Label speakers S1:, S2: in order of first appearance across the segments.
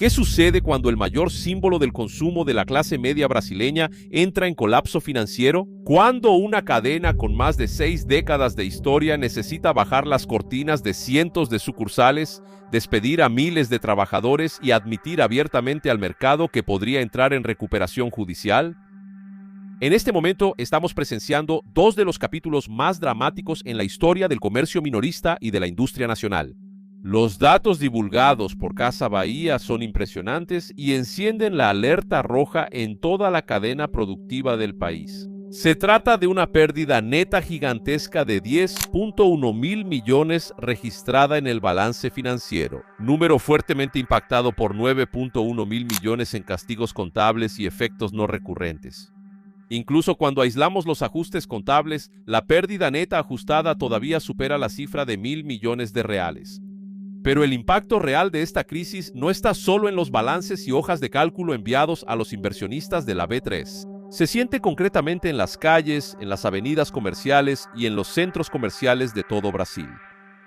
S1: ¿Qué sucede cuando el mayor símbolo del consumo de la clase media brasileña entra en colapso financiero? ¿Cuándo una cadena con más de 6 décadas de historia necesita bajar las cortinas de cientos de sucursales, despedir a miles de trabajadores y admitir abiertamente al mercado que podría entrar en recuperación judicial? En este momento estamos presenciando dos de los capítulos más dramáticos en la historia del comercio minorista y de la industria nacional. Los datos divulgados por Casas Bahía son impresionantes y encienden la alerta roja en toda la cadena productiva del país. Se trata de una pérdida neta gigantesca de 10.1 mil millones registrada en el balance financiero, número fuertemente impactado por 9.1 mil millones en castigos contables y efectos no recurrentes. Incluso cuando aislamos los ajustes contables, la pérdida neta ajustada todavía supera la cifra de 1.000 millones de reales. Pero el impacto real de esta crisis no está solo en los balances y hojas de cálculo enviados a los inversionistas de la B3. Se siente concretamente en las calles, en las avenidas comerciales y en los centros comerciales de todo Brasil.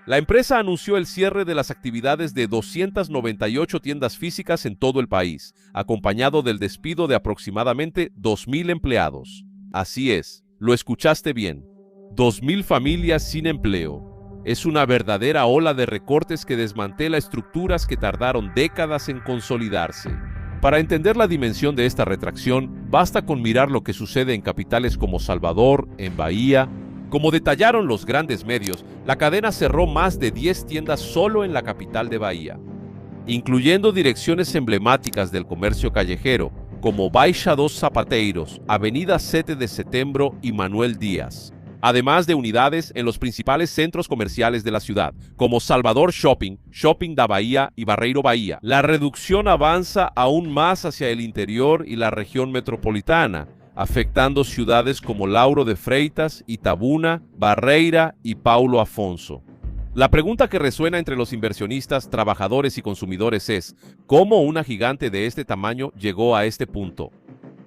S1: La empresa anunció el cierre de las actividades de 298 tiendas físicas en todo el país, acompañado del despido de aproximadamente 2.000 empleados. Así es, lo escuchaste bien, 2.000 familias sin empleo. Es una verdadera ola de recortes que desmantela estructuras que tardaron décadas en consolidarse. Para entender la dimensión de esta retracción, basta con mirar lo que sucede en capitales como Salvador, en Bahía. Como detallaron los grandes medios, la cadena cerró más de 10 tiendas solo en la capital de Bahía, incluyendo direcciones emblemáticas del comercio callejero, como Baixa dos Zapateiros, Avenida 7 de Setembro y Manuel Díaz. Además de unidades en los principales centros comerciales de la ciudad, como Salvador Shopping, Shopping da Bahía y Barreiro Bahía. La reducción avanza aún más hacia el interior y la región metropolitana, afectando ciudades como Lauro de Freitas, Itabuna, Barreira y Paulo Afonso. La pregunta que resuena entre los inversionistas, trabajadores y consumidores es: ¿cómo una gigante de este tamaño llegó a este punto?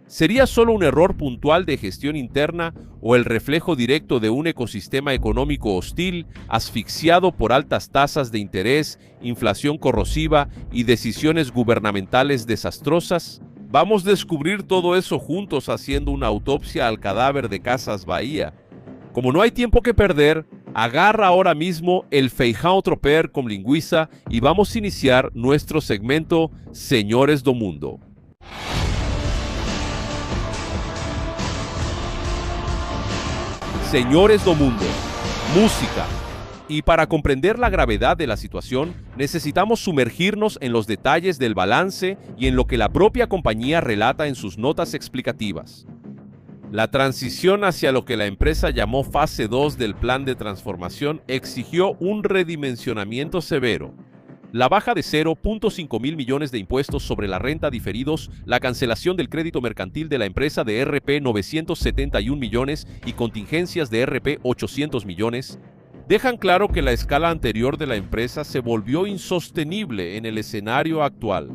S1: ¿Sería solo un error puntual de gestión interna o el reflejo directo de un ecosistema económico hostil, asfixiado por altas tasas de interés, inflación corrosiva y decisiones gubernamentales desastrosas? Vamos a descubrir todo eso juntos haciendo una autopsia al cadáver de Casas Bahía. Como no hay tiempo que perder, agarra ahora mismo el feijão tropear con linguiça y vamos a iniciar nuestro segmento Señores do Mundo. Señores do Mundo, música. Y para comprender la gravedad de la situación, necesitamos sumergirnos en los detalles del balance y en lo que la propia compañía relata en sus notas explicativas. La transición hacia lo que la empresa llamó fase 2 del plan de transformación exigió un redimensionamiento severo. La baja de 0.5 mil millones de impuestos sobre la renta diferidos, la cancelación del crédito mercantil de la empresa de RP 971 millones y contingencias de RP 800 millones, dejan claro que la escala anterior de la empresa se volvió insostenible en el escenario actual.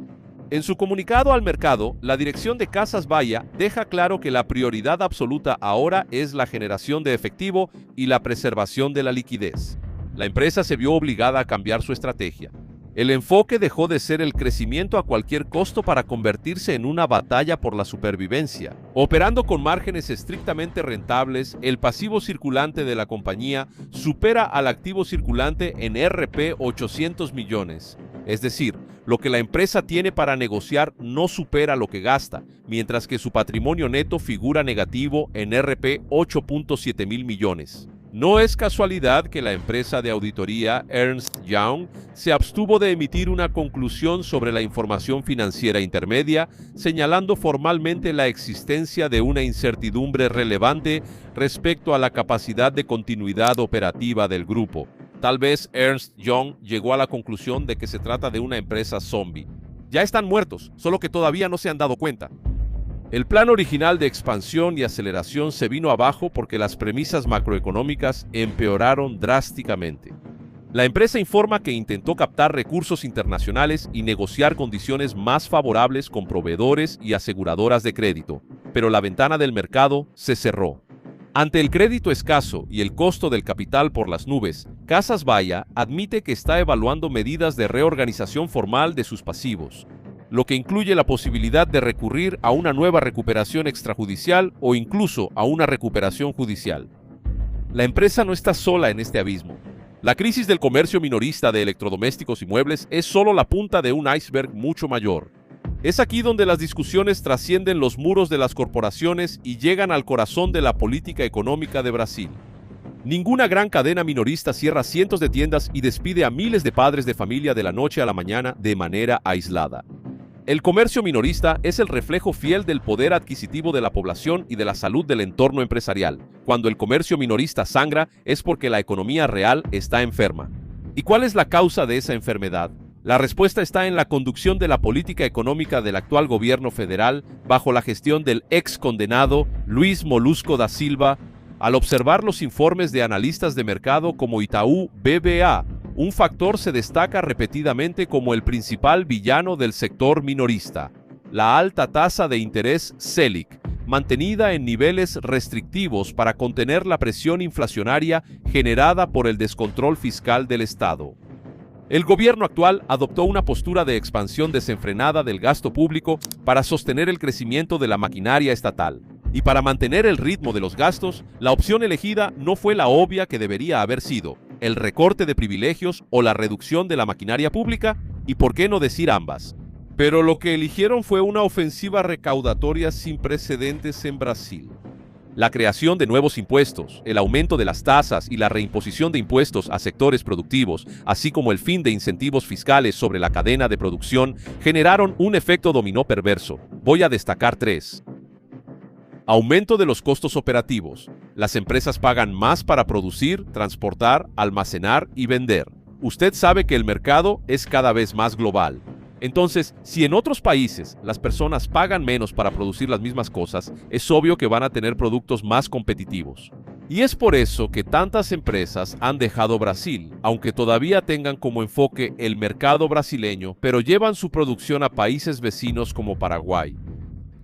S1: En su comunicado al mercado, la dirección de Casas Bahía deja claro que la prioridad absoluta ahora es la generación de efectivo y la preservación de la liquidez. La empresa se vio obligada a cambiar su estrategia. El enfoque dejó de ser el crecimiento a cualquier costo para convertirse en una batalla por la supervivencia. Operando con márgenes estrictamente rentables, el pasivo circulante de la compañía supera al activo circulante en RP 800 millones. Es decir, lo que la empresa tiene para negociar no supera lo que gasta, mientras que su patrimonio neto figura negativo en RP 8.7 mil millones. No es casualidad que la empresa de auditoría Ernst & Young se abstuvo de emitir una conclusión sobre la información financiera intermedia, señalando formalmente la existencia de una incertidumbre relevante respecto a la capacidad de continuidad operativa del grupo. Tal vez Ernst & Young llegó a la conclusión de que se trata de una empresa zombie. Ya están muertos, solo que todavía no se han dado cuenta. El plan original de expansión y aceleración se vino abajo porque las premisas macroeconómicas empeoraron drásticamente. La empresa informa que intentó captar recursos internacionales y negociar condiciones más favorables con proveedores y aseguradoras de crédito, pero la ventana del mercado se cerró. Ante el crédito escaso y el costo del capital por las nubes, Casas Bahía admite que está evaluando medidas de reorganización formal de sus pasivos. lo que incluye la posibilidad de recurrir a una nueva recuperación extrajudicial o incluso a una recuperación judicial. La empresa no está sola en este abismo. La crisis del comercio minorista de electrodomésticos y muebles es solo la punta de un iceberg mucho mayor. Es aquí donde las discusiones trascienden los muros de las corporaciones y llegan al corazón de la política económica de Brasil. Ninguna gran cadena minorista cierra cientos de tiendas y despide a miles de padres de familia de la noche a la mañana de manera aislada. El comercio minorista es el reflejo fiel del poder adquisitivo de la población y de la salud del entorno empresarial. Cuando el comercio minorista sangra es porque la economía real está enferma. ¿Y cuál es la causa de esa enfermedad? La respuesta está en la conducción de la política económica del actual gobierno federal bajo la gestión del ex condenado Luiz Molusco da Silva. Al observar los informes de analistas de mercado como Itaú BBA, un factor se destaca repetidamente como el principal villano del sector minorista: la alta tasa de interés Selic, mantenida en niveles restrictivos para contener la presión inflacionaria generada por el descontrol fiscal del Estado. El gobierno actual adoptó una postura de expansión desenfrenada del gasto público para sostener el crecimiento de la maquinaria estatal. Y para mantener el ritmo de los gastos, la opción elegida no fue la obvia que debería haber sido: el recorte de privilegios o la reducción de la maquinaria pública, y por qué no decir ambas. Pero lo que eligieron fue una ofensiva recaudatoria sin precedentes en Brasil. La creación de nuevos impuestos, el aumento de las tasas y la reimposición de impuestos a sectores productivos, así como el fin de incentivos fiscales sobre la cadena de producción, generaron un efecto dominó perverso. Voy a destacar tres. Aumento de los costos operativos. Las empresas pagan más para producir, transportar, almacenar y vender. Usted sabe que el mercado es cada vez más global. Entonces, si en otros países las personas pagan menos para producir las mismas cosas, es obvio que van a tener productos más competitivos. Y es por eso que tantas empresas han dejado Brasil, aunque todavía tengan como enfoque el mercado brasileño, pero llevan su producción a países vecinos como Paraguay.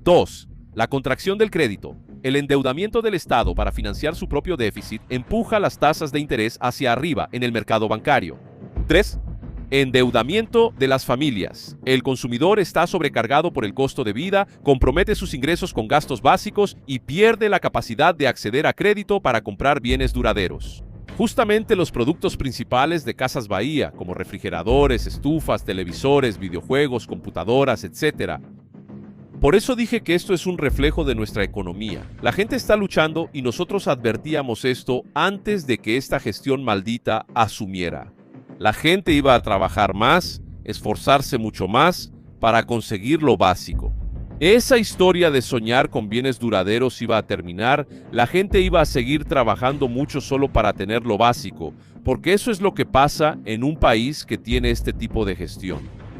S1: 2. La contracción del crédito. El endeudamiento del Estado para financiar su propio déficit empuja las tasas de interés hacia arriba en el mercado bancario. 3. Endeudamiento de las familias. El consumidor está sobrecargado por el costo de vida, compromete sus ingresos con gastos básicos y pierde la capacidad de acceder a crédito para comprar bienes duraderos. Justamente los productos principales de Casas Bahía, como refrigeradores, estufas, televisores, videojuegos, computadoras, etc. Por eso dije que esto es un reflejo de nuestra economía. La gente está luchando y nosotros advertíamos esto antes de que esta gestión maldita asumiera. La gente iba a trabajar más, esforzarse mucho más para conseguir lo básico. Esa historia de soñar con bienes duraderos iba a terminar, la gente iba a seguir trabajando mucho solo para tener lo básico, porque eso es lo que pasa en un país que tiene este tipo de gestión.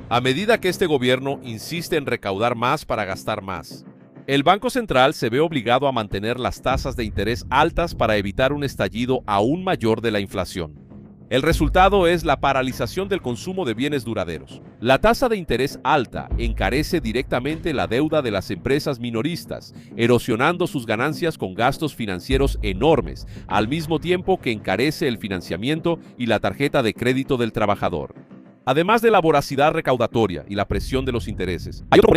S1: A medida que este gobierno insiste en recaudar más para gastar más, el Banco Central se ve obligado a mantener las tasas de interés altas para evitar un estallido aún mayor de la inflación. El resultado es la paralización del consumo de bienes duraderos. La tasa de interés alta encarece directamente la deuda de las empresas minoristas, erosionando sus ganancias con gastos financieros enormes, al mismo tiempo que encarece el financiamiento y la tarjeta de crédito del trabajador. Además de la voracidad recaudatoria y la presión de los intereses, hay otro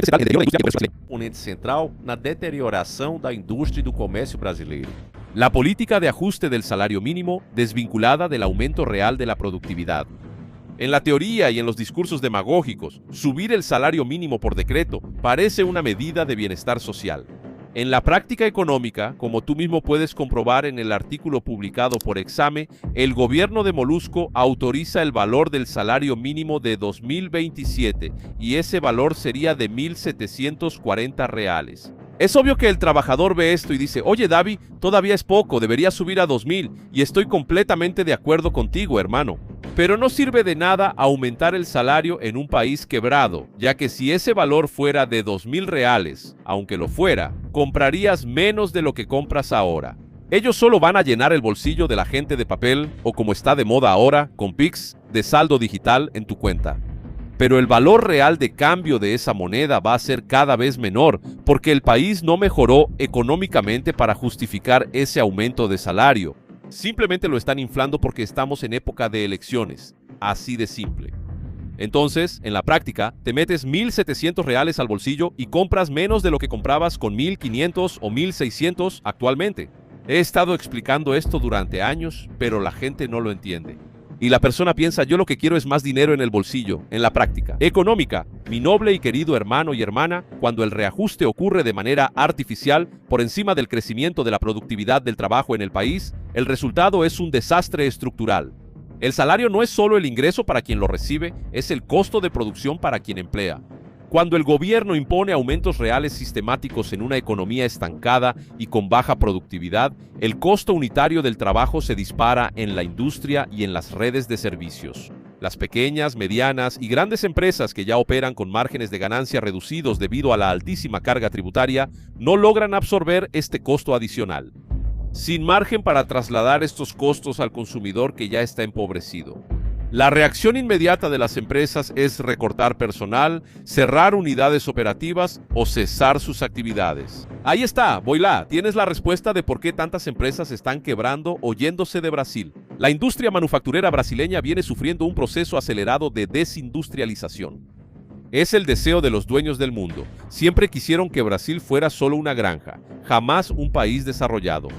S1: componente central na deterioração da indústria e do comércio brasileiro. La política de ajuste del salario mínimo desvinculada del aumento real de la productividad. En la teoría y en los discursos demagógicos, subir el salario mínimo por decreto parece una medida de bienestar social. En la práctica económica, como tú mismo puedes comprobar en el artículo publicado por Exame, el gobierno de Molusco autoriza el valor del salario mínimo de 2027 y ese valor sería de 1.740 reales. Es obvio que el trabajador ve esto y dice: oye David, todavía es poco, debería subir a 2.000, y estoy completamente de acuerdo contigo, hermano. Pero no sirve de nada aumentar el salario en un país quebrado, ya que si ese valor fuera de 2.000 reales, aunque lo fuera, comprarías menos de lo que compras ahora. Ellos solo van a llenar el bolsillo de la gente de papel, o como está de moda ahora, con Pix, de saldo digital en tu cuenta. Pero el valor real de cambio de esa moneda va a ser cada vez menor, porque el país no mejoró económicamente para justificar ese aumento de salario. Simplemente lo están inflando porque estamos en época de elecciones. Así de simple. Entonces, en la práctica, te metes 1.700 reales al bolsillo y compras menos de lo que comprabas con 1.500 o 1.600 actualmente. He estado explicando esto durante años, pero la gente no lo entiende. Y la persona piensa, yo lo que quiero es más dinero en el bolsillo, en la práctica económica. Mi noble y querido hermano y hermana, cuando el reajuste ocurre de manera artificial por encima del crecimiento de la productividad del trabajo en el país, el resultado es un desastre estructural. El salario no es solo el ingreso para quien lo recibe, es el costo de producción para quien emplea. Cuando el gobierno impone aumentos reales sistemáticos en una economía estancada y con baja productividad, el costo unitario del trabajo se dispara en la industria y en las redes de servicios. Las pequeñas, medianas y grandes empresas que ya operan con márgenes de ganancia reducidos debido a la altísima carga tributaria no logran absorber este costo adicional, sin margen para trasladar estos costos al consumidor que ya está empobrecido. La reacción inmediata de las empresas es recortar personal, cerrar unidades operativas o cesar sus actividades. Ahí está, Boilá, tienes la respuesta de por qué tantas empresas están quebrando o yéndose de Brasil. La industria manufacturera brasileña viene sufriendo un proceso acelerado de desindustrialización. Es el deseo de los dueños del mundo. Siempre quisieron que Brasil fuera solo una granja, jamás un país desarrollado.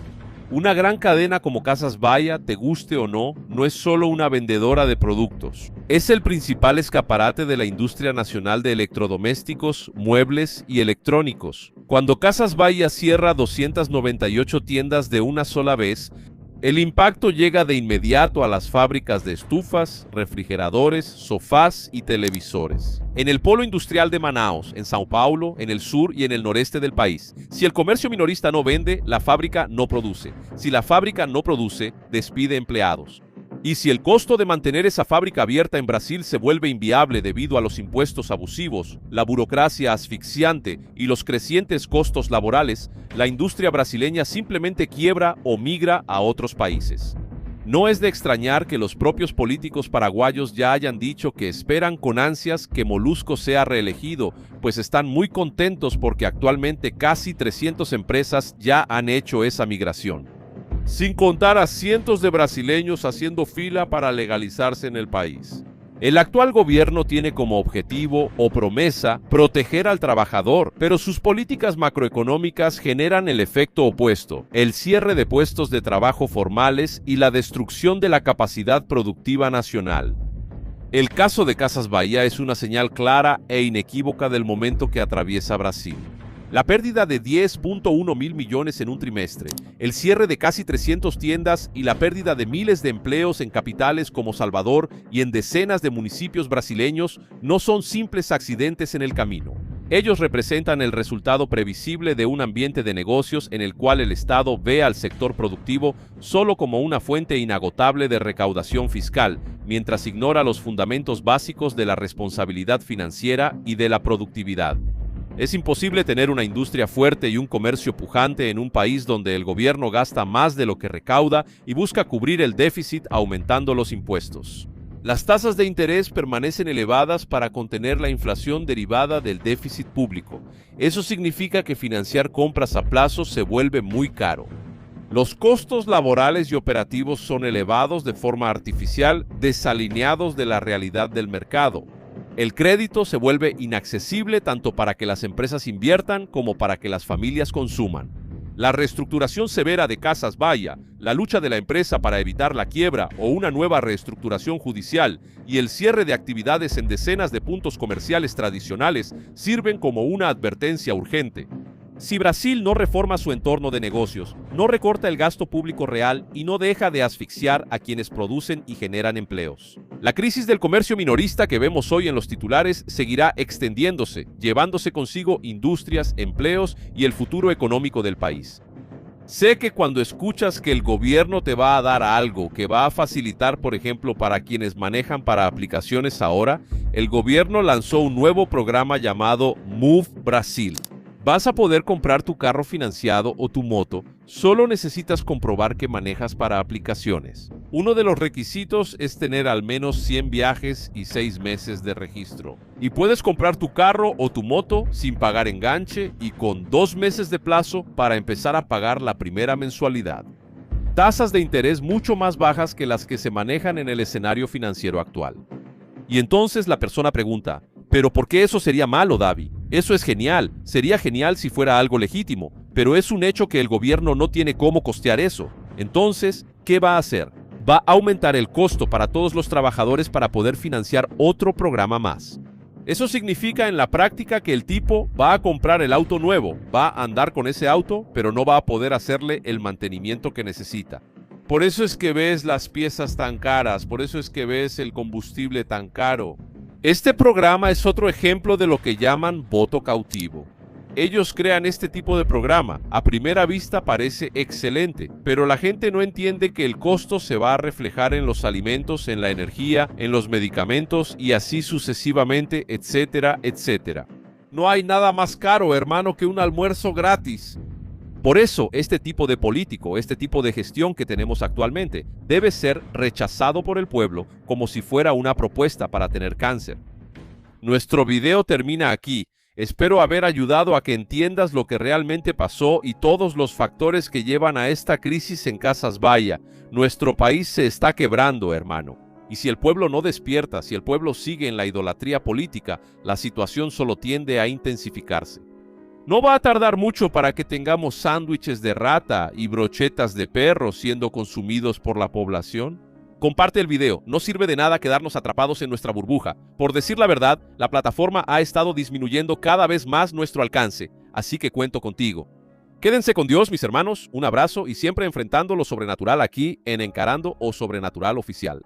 S1: Una gran cadena como Casas Bahia, te guste o no, no es solo una vendedora de productos. Es el principal escaparate de la industria nacional de electrodomésticos, muebles y electrónicos. Cuando Casas Bahia cierra 298 tiendas de una sola vez, el impacto llega de inmediato a las fábricas de estufas, refrigeradores, sofás y televisores. En el polo industrial de Manaus, en São Paulo, en el sur y en el noreste del país, si el comercio minorista no vende, la fábrica no produce. Si la fábrica no produce, despide empleados. Y si el costo de mantener esa fábrica abierta en Brasil se vuelve inviable debido a los impuestos abusivos, la burocracia asfixiante y los crecientes costos laborales, la industria brasileña simplemente quiebra o migra a otros países. No es de extrañar que los propios políticos paraguayos ya hayan dicho que esperan con ansias que Molusco sea reelegido, pues están muy contentos porque actualmente casi 300 empresas ya han hecho esa migración, sin contar a cientos de brasileños haciendo fila para legalizarse en el país. El actual gobierno tiene como objetivo o promesa proteger al trabajador, pero sus políticas macroeconómicas generan el efecto opuesto, el cierre de puestos de trabajo formales y la destrucción de la capacidad productiva nacional. El caso de Casas Bahia es una señal clara e inequívoca del momento que atraviesa Brasil. La pérdida de 10.1 mil millones en un trimestre, el cierre de casi 300 tiendas y la pérdida de miles de empleos en capitales como Salvador y en decenas de municipios brasileños no son simples accidentes en el camino. Ellos representan el resultado previsible de un ambiente de negocios en el cual el Estado ve al sector productivo solo como una fuente inagotable de recaudación fiscal, mientras ignora los fundamentos básicos de la responsabilidad financiera y de la productividad. Es imposible tener una industria fuerte y un comercio pujante en un país donde el gobierno gasta más de lo que recauda y busca cubrir el déficit aumentando los impuestos. Las tasas de interés permanecen elevadas para contener la inflación derivada del déficit público. Eso significa que financiar compras a plazo se vuelve muy caro. Los costos laborales y operativos son elevados de forma artificial, desalineados de la realidad del mercado. El crédito se vuelve inaccesible tanto para que las empresas inviertan como para que las familias consuman. La reestructuración severa de Casas Bahia, la lucha de la empresa para evitar la quiebra o una nueva reestructuración judicial y el cierre de actividades en decenas de puntos comerciales tradicionales sirven como una advertencia urgente. Si Brasil no reforma su entorno de negocios, no recorta el gasto público real y no deja de asfixiar a quienes producen y generan empleos, la crisis del comercio minorista que vemos hoy en los titulares seguirá extendiéndose, llevándose consigo industrias, empleos y el futuro económico del país. Sé que cuando escuchas que el gobierno te va a dar algo que va a facilitar, por ejemplo, para quienes manejan para aplicaciones ahora, el gobierno lanzó un nuevo programa llamado Move Brasil. Vas a poder comprar tu carro financiado o tu moto, solo necesitas comprobar que manejas para aplicaciones. Uno de los requisitos es tener al menos 100 viajes y 6 meses de registro. Y puedes comprar tu carro o tu moto sin pagar enganche y con 2 meses de plazo para empezar a pagar la primera mensualidad. Tasas de interés mucho más bajas que las que se manejan en el escenario financiero actual. Y entonces la persona pregunta, ¿pero por qué eso sería malo, David? Eso es genial, sería genial si fuera algo legítimo, pero es un hecho que el gobierno no tiene cómo costear eso. Entonces, ¿qué va a hacer? Va a aumentar el costo para todos los trabajadores para poder financiar otro programa más. Eso significa en la práctica que el tipo va a comprar el auto nuevo, va a andar con ese auto, pero no va a poder hacerle el mantenimiento que necesita. Por eso es que ves las piezas tan caras, por eso es que ves el combustible tan caro. Este programa es otro ejemplo de lo que llaman voto cautivo. Ellos crean este tipo de programa. A primera vista parece excelente, pero la gente no entiende que el costo se va a reflejar en los alimentos, en la energía, en los medicamentos y así sucesivamente, etcétera, etcétera. No hay nada más caro, hermano, que un almuerzo gratis. Por eso, este tipo de político, este tipo de gestión que tenemos actualmente, debe ser rechazado por el pueblo como si fuera una propuesta para tener cáncer. Nuestro video termina aquí. Espero haber ayudado a que entiendas lo que realmente pasó y todos los factores que llevan a esta crisis en Casas Bahía. Nuestro país se está quebrando, hermano. Y si el pueblo no despierta, si el pueblo sigue en la idolatría política, la situación solo tiende a intensificarse. No va a tardar mucho para que tengamos sándwiches de rata y brochetas de perro siendo consumidos por la población. Comparte el video, no sirve de nada quedarnos atrapados en nuestra burbuja. Por decir la verdad, la plataforma ha estado disminuyendo cada vez más nuestro alcance, así que cuento contigo. Quédense con Dios, mis hermanos, un abrazo y siempre enfrentando lo sobrenatural aquí en Encarando o Sobrenatural Oficial.